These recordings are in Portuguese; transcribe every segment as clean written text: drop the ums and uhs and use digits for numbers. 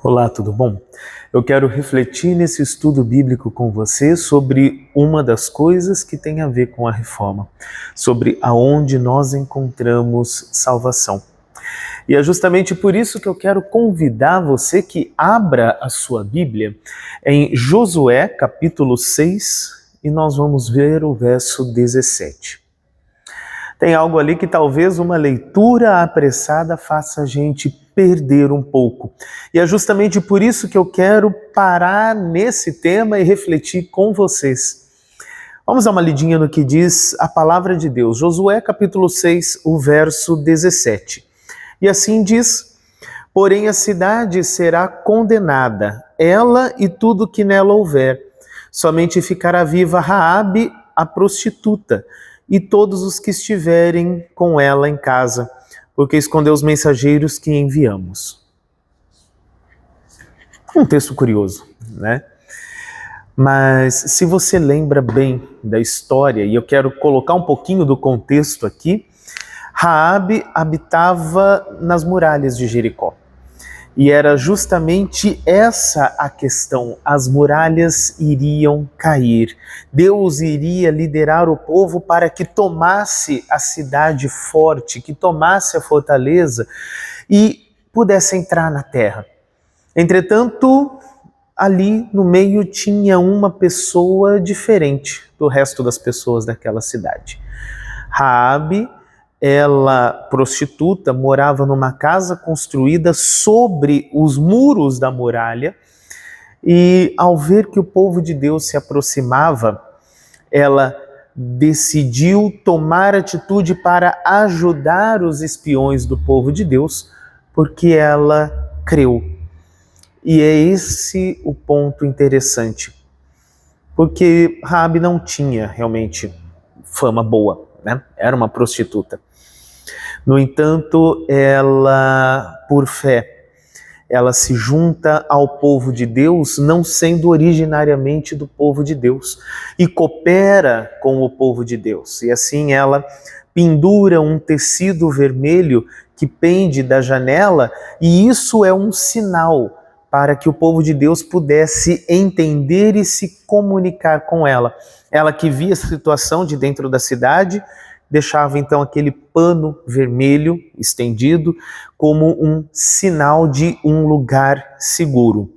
Olá, tudo bom? Eu quero refletir nesse estudo bíblico com você sobre uma das coisas que tem a ver com a reforma, sobre aonde nós encontramos salvação. E é justamente por isso que eu quero convidar você que abra a sua Bíblia em Josué, capítulo 6, e nós vamos ver o verso 17. Tem algo ali que talvez uma leitura apressada faça a gente perder um pouco. E é justamente por isso que eu quero parar nesse tema e refletir com vocês. Vamos dar uma lidinha no que diz a palavra de Deus. Josué capítulo 6, o verso 17. E assim diz: porém a cidade será condenada, ela e tudo que nela houver. Somente ficará viva Raabe, a prostituta, e todos os que estiverem com ela em casa, porque escondeu os mensageiros que enviamos. Um texto curioso, né? Mas se você lembra bem da história, e eu quero colocar um pouquinho do contexto aqui, Raabe habitava nas muralhas de Jericó. E era justamente essa a questão: as muralhas iriam cair. Deus iria liderar o povo para que tomasse a cidade forte, que tomasse a fortaleza e pudesse entrar na terra. Entretanto, ali no meio tinha uma pessoa diferente do resto das pessoas daquela cidade. Raabe, ela, prostituta, morava numa casa construída sobre os muros da muralha, e ao ver que o povo de Deus se aproximava, ela decidiu tomar atitude para ajudar os espiões do povo de Deus, porque ela creu. E é esse o ponto interessante, porque Raabe não tinha realmente fama boa, né? Era uma prostituta. No entanto, ela, por fé, ela se junta ao povo de Deus, não sendo originariamente do povo de Deus, e coopera com o povo de Deus. E assim ela pendura um tecido vermelho que pende da janela, e isso é um sinal para que o povo de Deus pudesse entender e se comunicar com ela. Ela que via a situação de dentro da cidade, deixava então aquele pano vermelho estendido como um sinal de um lugar seguro,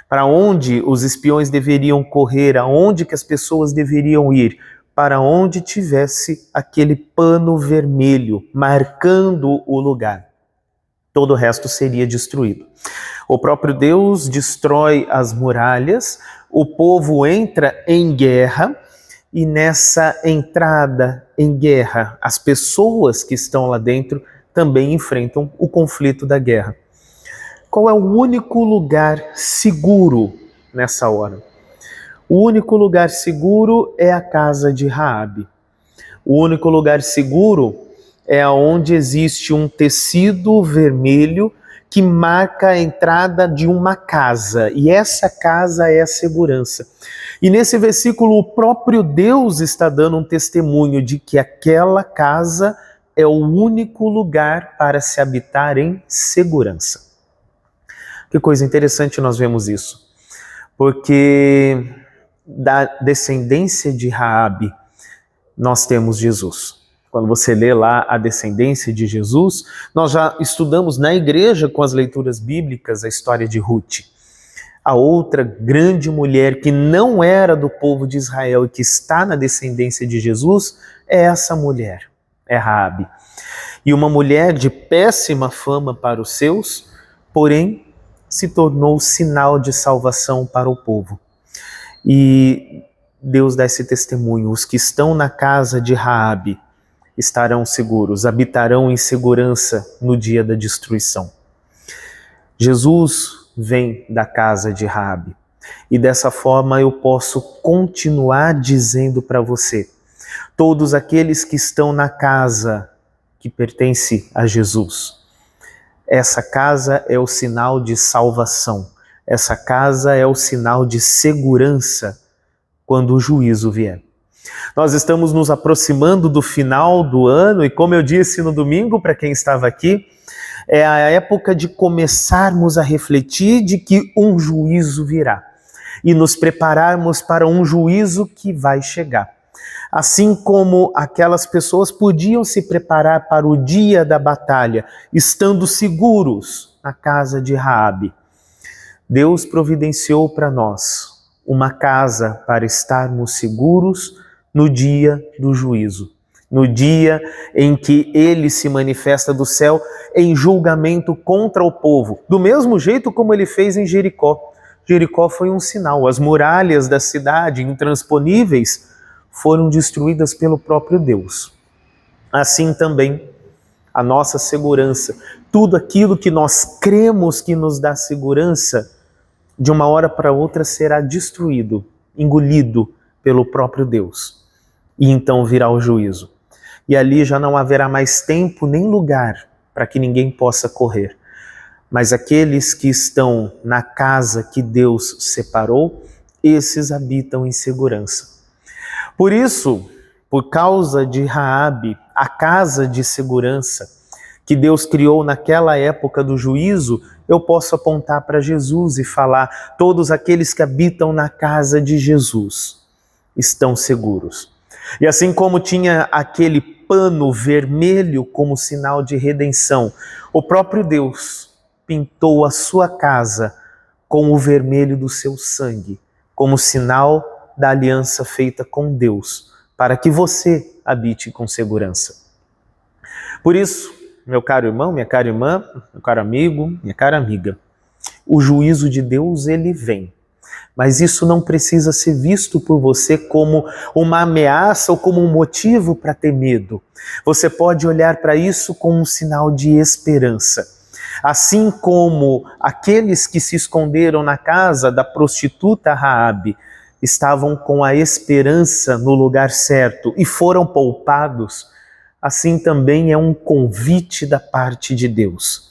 para onde os espiões deveriam correr, aonde que as pessoas deveriam ir, para onde tivesse aquele pano vermelho marcando o lugar. Todo o resto seria destruído. O próprio Deus destrói as muralhas, o povo entra em guerra, e nessa entrada em guerra, as pessoas que estão lá dentro também enfrentam o conflito da guerra. Qual é o único lugar seguro nessa hora? O único lugar seguro é a casa de Raabe. O único lugar seguro é onde existe um tecido vermelho que marca a entrada de uma casa, e essa casa é a segurança. E nesse versículo o próprio Deus está dando um testemunho de que aquela casa é o único lugar para se habitar em segurança. Que coisa interessante nós vemos isso, porque da descendência de Raabe nós temos Jesus. Quando você lê lá a descendência de Jesus, nós já estudamos na igreja com as leituras bíblicas a história de Ruth. A outra grande mulher que não era do povo de Israel e que está na descendência de Jesus é essa mulher, é Raabe. E uma mulher de péssima fama para os seus, porém se tornou sinal de salvação para o povo. E Deus dá esse testemunho: os que estão na casa de Raabe estarão seguros, habitarão em segurança no dia da destruição. Jesus vem da casa de Raabe, e dessa forma eu posso continuar dizendo para você: todos aqueles que estão na casa que pertence a Jesus, essa casa é o sinal de salvação, essa casa é o sinal de segurança quando o juízo vier. Nós estamos nos aproximando do final do ano, e como eu disse no domingo para quem estava aqui, É a época de começarmos a refletir de que um juízo virá e nos prepararmos para um juízo que vai chegar. Assim como aquelas pessoas podiam se preparar para o dia da batalha, estando seguros na casa de Raabe, Deus providenciou para nós uma casa para estarmos seguros no dia do juízo, no dia em que ele se manifesta do céu em julgamento contra o povo, do mesmo jeito como ele fez em Jericó. Jericó foi um sinal, as muralhas da cidade intransponíveis foram destruídas pelo próprio Deus. Assim também a nossa segurança, tudo aquilo que nós cremos que nos dá segurança, de uma hora para outra será destruído, engolido pelo próprio Deus. E então virá o juízo. E ali já não haverá mais tempo nem lugar para que ninguém possa correr. Mas aqueles que estão na casa que Deus separou, esses habitam em segurança. Por isso, por causa de Raabe, a casa de segurança que Deus criou naquela época do juízo, eu posso apontar para Jesus e falar: todos aqueles que habitam na casa de Jesus estão seguros. E assim como tinha aquele pano vermelho como sinal de redenção, o próprio Deus pintou a sua casa com o vermelho do seu sangue, como sinal da aliança feita com Deus, para que você habite com segurança. Por isso, meu caro irmão, minha cara irmã, meu caro amigo, minha cara amiga, o juízo de Deus, ele vem. Mas isso não precisa ser visto por você como uma ameaça ou como um motivo para ter medo. Você pode olhar para isso como um sinal de esperança. Assim como aqueles que se esconderam na casa da prostituta Raabe estavam com a esperança no lugar certo e foram poupados, assim também é um convite da parte de Deus.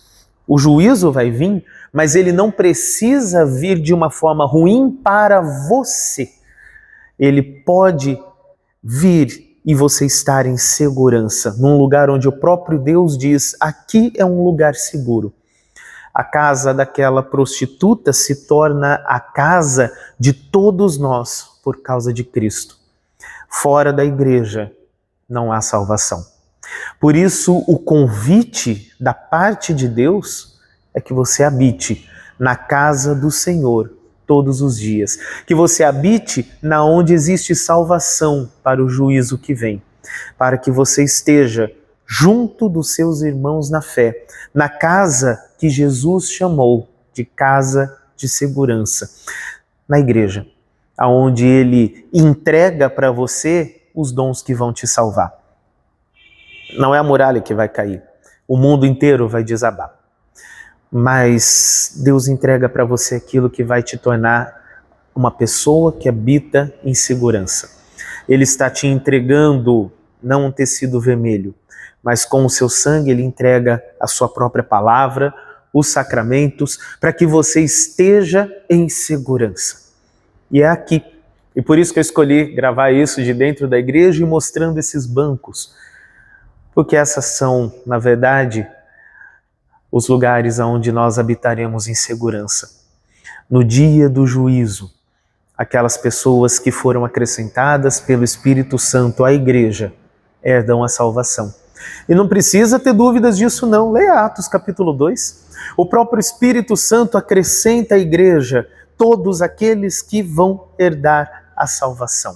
O juízo vai vir, mas ele não precisa vir de uma forma ruim para você. Ele pode vir e você estar em segurança, num lugar onde o próprio Deus diz: aqui é um lugar seguro. A casa daquela prostituta se torna a casa de todos nós por causa de Cristo. Fora da igreja não há salvação. Por isso, o convite da parte de Deus é que você habite na casa do Senhor todos os dias, que você habite na onde existe salvação para o juízo que vem, para que você esteja junto dos seus irmãos na fé, na casa que Jesus chamou de casa de segurança, na igreja, aonde ele entrega para você os dons que vão te salvar. Não é a muralha que vai cair, o mundo inteiro vai desabar. Mas Deus entrega para você aquilo que vai te tornar uma pessoa que habita em segurança. Ele está te entregando não um tecido vermelho, mas com o seu sangue ele entrega a sua própria palavra, os sacramentos, para que você esteja em segurança. E é aqui. E por isso que eu escolhi gravar isso de dentro da igreja e mostrando esses bancos. Porque essas são, na verdade, os lugares onde nós habitaremos em segurança. No dia do juízo, aquelas pessoas que foram acrescentadas pelo Espírito Santo à igreja herdam a salvação. E não precisa ter dúvidas disso não. Leia Atos capítulo 2. O próprio Espírito Santo acrescenta à igreja todos aqueles que vão herdar a salvação.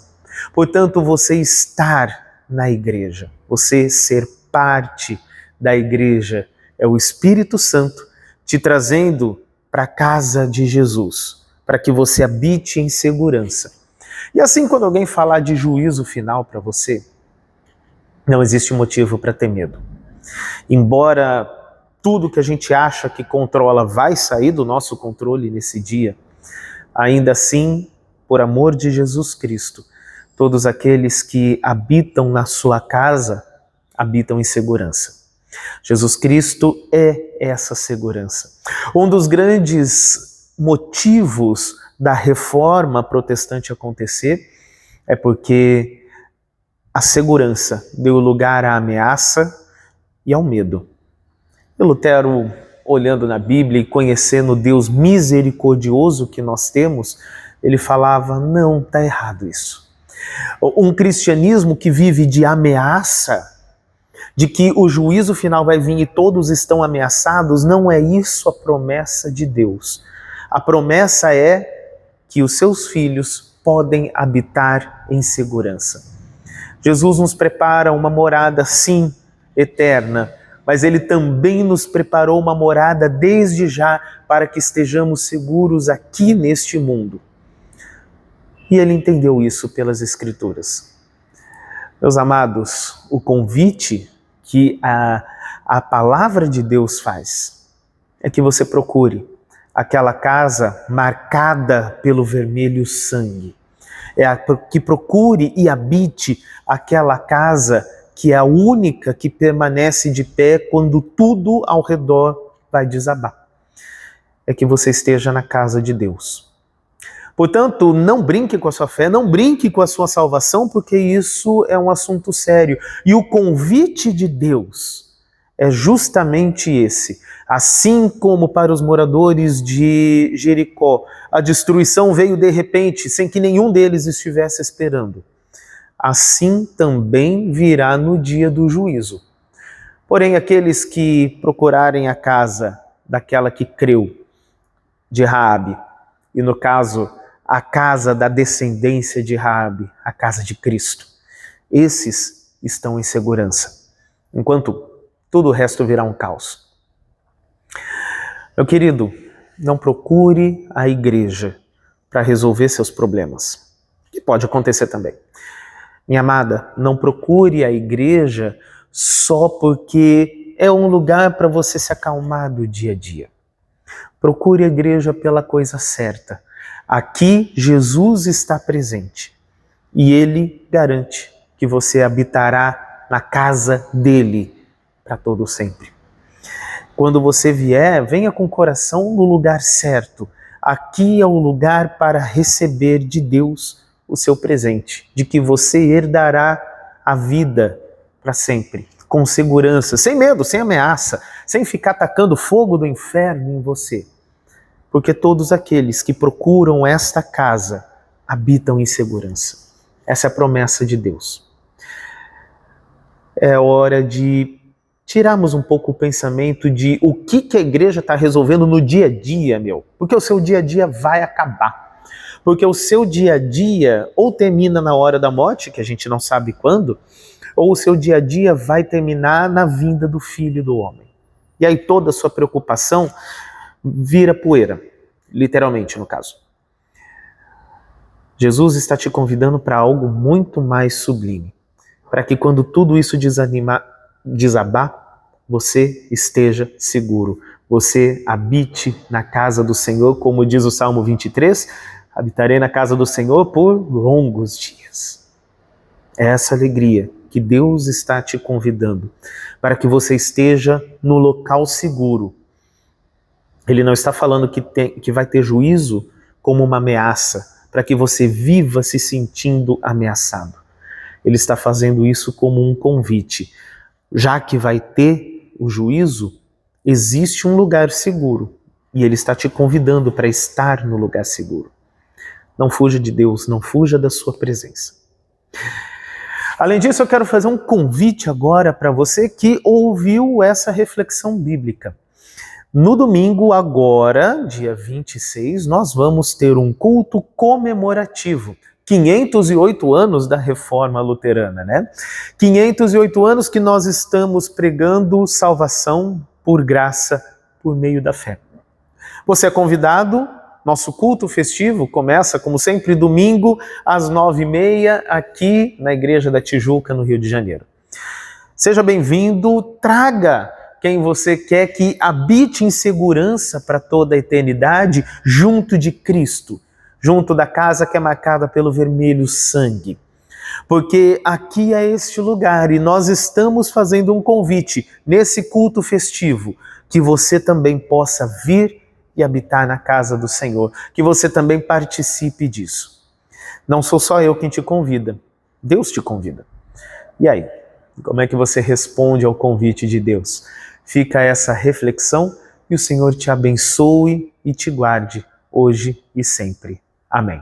Portanto, você estar na igreja, você ser parte da igreja, é o Espírito Santo te trazendo para a casa de Jesus, para que você habite em segurança. E assim, quando alguém falar de juízo final para você, não existe motivo para ter medo. Embora tudo que a gente acha que controla vai sair do nosso controle nesse dia, ainda assim, por amor de Jesus Cristo, todos aqueles que habitam na sua casa habitam em segurança. Jesus Cristo é essa segurança. Um dos grandes motivos da reforma protestante acontecer é porque a segurança deu lugar à ameaça e ao medo. E Lutero, olhando na Bíblia e conhecendo o Deus misericordioso que nós temos, ele falava, não, está errado isso. Um cristianismo que vive de ameaça, de que o juízo final vai vir e todos estão ameaçados, não é isso a promessa de Deus. A promessa é que os seus filhos podem habitar em segurança. Jesus nos prepara uma morada, sim, eterna, mas Ele também nos preparou uma morada desde já para que estejamos seguros aqui neste mundo. E Ele entendeu isso pelas Escrituras. Meus amados, o convite que a palavra de Deus faz é que você procure aquela casa marcada pelo vermelho sangue. Que procure e habite aquela casa que é a única que permanece de pé quando tudo ao redor vai desabar. É que você esteja na casa de Deus. Portanto, não brinque com a sua fé, não brinque com a sua salvação, porque isso é um assunto sério. E o convite de Deus é justamente esse. Assim como para os moradores de Jericó, a destruição veio de repente, sem que nenhum deles estivesse esperando. Assim também virá no dia do juízo. Porém, aqueles que procurarem a casa daquela que creu, de Raabe, e no caso, a casa da descendência de Raabe, a casa de Cristo, esses estão em segurança, enquanto todo o resto virá um caos. Meu querido, não procure a igreja para resolver seus problemas, que pode acontecer também. Minha amada, não procure a igreja só porque é um lugar para você se acalmar do dia a dia. Procure a igreja pela coisa certa. Aqui Jesus está presente e Ele garante que você habitará na casa dele para todo sempre. Quando você vier, venha com o coração no lugar certo. Aqui é o lugar para receber de Deus o seu presente, de que você herdará a vida para sempre, com segurança, sem medo, sem ameaça, sem ficar tacando fogo do inferno em você. Porque todos aqueles que procuram esta casa habitam em segurança. Essa é a promessa de Deus. É hora de tirarmos um pouco o pensamento de o que a igreja está resolvendo no dia a dia, meu. Porque o seu dia a dia vai acabar. Porque o seu dia a dia ou termina na hora da morte, que a gente não sabe quando, ou o seu dia a dia vai terminar na vinda do Filho do Homem. E aí toda a sua preocupação vira poeira, literalmente no caso. Jesus está te convidando para algo muito mais sublime, para que quando tudo isso desabar, você esteja seguro, você habite na casa do Senhor, como diz o Salmo 23, habitarei na casa do Senhor por longos dias. É essa alegria que Deus está te convidando, para que você esteja no local seguro. Ele não está falando que vai ter juízo como uma ameaça, para que você viva se sentindo ameaçado. Ele está fazendo isso como um convite. Já que vai ter o juízo, existe um lugar seguro, e Ele está te convidando para estar no lugar seguro. Não fuja de Deus, não fuja da sua presença. Além disso, eu quero fazer um convite agora para você que ouviu essa reflexão bíblica. No domingo, agora, dia 26, nós vamos ter um culto comemorativo. 508 anos da Reforma Luterana, né? 508 anos que nós estamos pregando salvação por graça, por meio da fé. Você é convidado. Nosso culto festivo começa, como sempre, domingo, às 9h30, aqui na Igreja da Tijuca, no Rio de Janeiro. Seja bem-vindo, traga quem você quer que habite em segurança para toda a eternidade, junto de Cristo, junto da casa que é marcada pelo vermelho sangue. Porque aqui é este lugar e nós estamos fazendo um convite nesse culto festivo, que você também possa vir e habitar na casa do Senhor, que você também participe disso. Não sou só eu quem te convida, Deus te convida. E aí, como é que você responde ao convite de Deus? Fica essa reflexão e o Senhor te abençoe e te guarde hoje e sempre. Amém.